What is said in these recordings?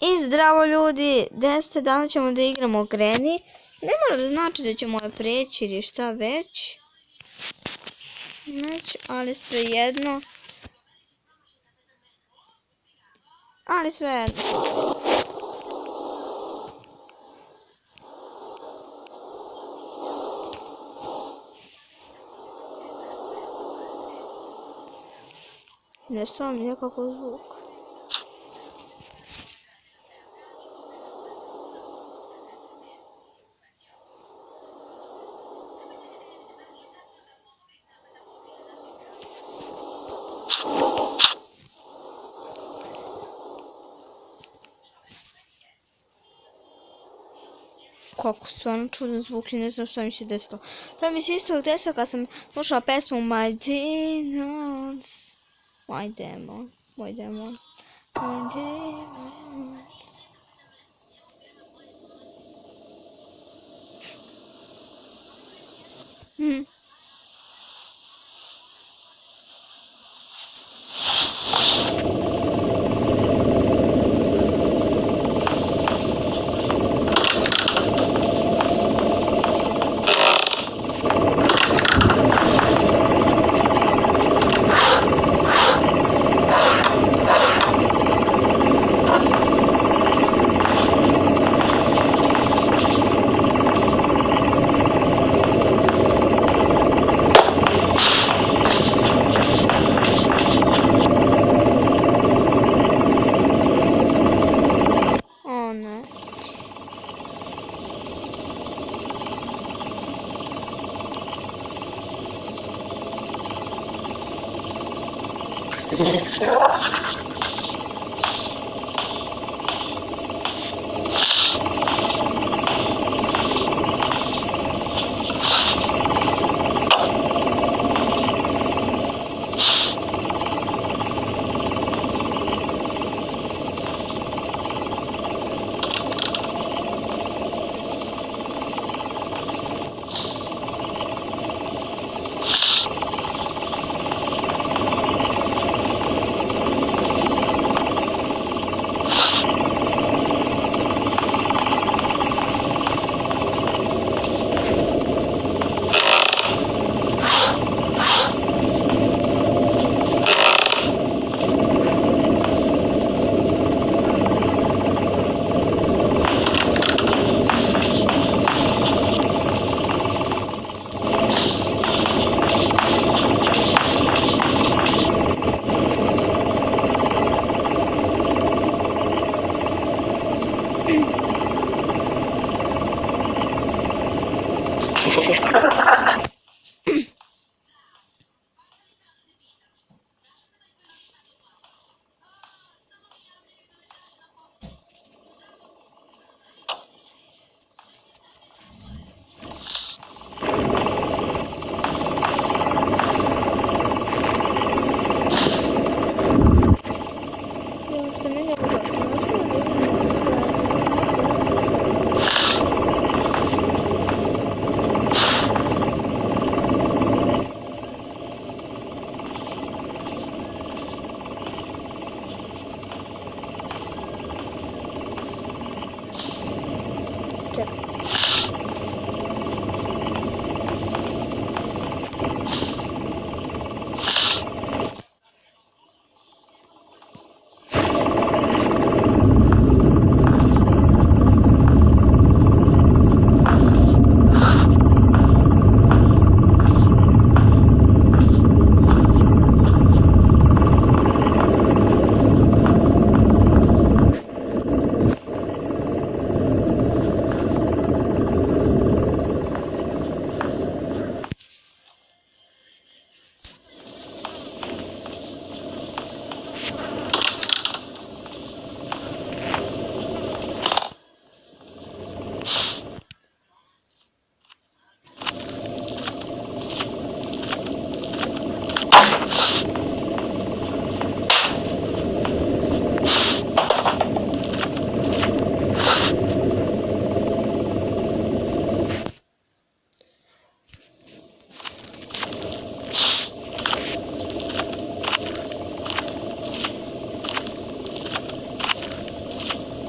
I zdravo ljudi, gdje ste, danas ćemo da igramo Granny. Ne mora da znači da ćemo je preći ili šta već. Ali svejedno. Ali svejedno. Ne sam nekako zvuk. Kako stvarno čudan zvuk i ne znam šta mi se desilo. To mi se isto desilo kad sam slušala pesmu My Demons. My Demon. My Demons.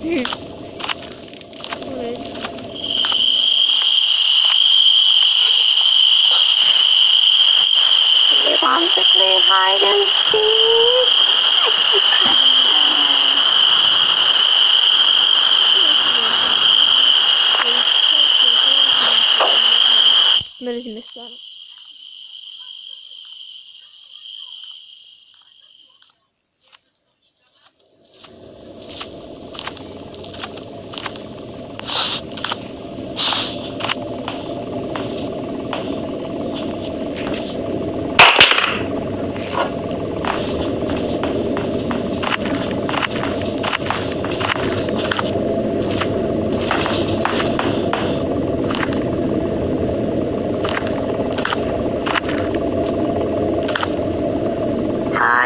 U redu. Do you want to play hide and seek? Mrzim stvarno.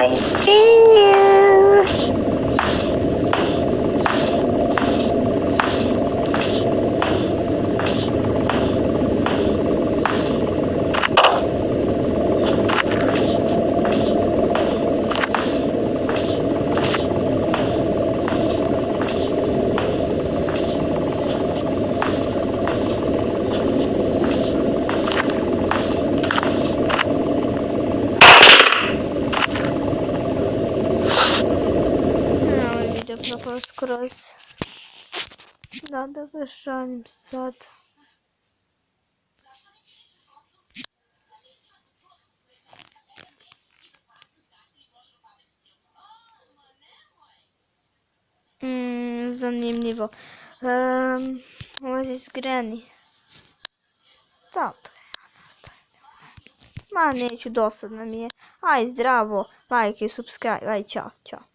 I see you. Ovaj video propao skroz. Da ga šalim sad. Zanimljivo. Ovo je izgreni. Da, to je. Ma neću, dosadno mi je. Aj zdravo, like i subscribe. Aj, čao, čao.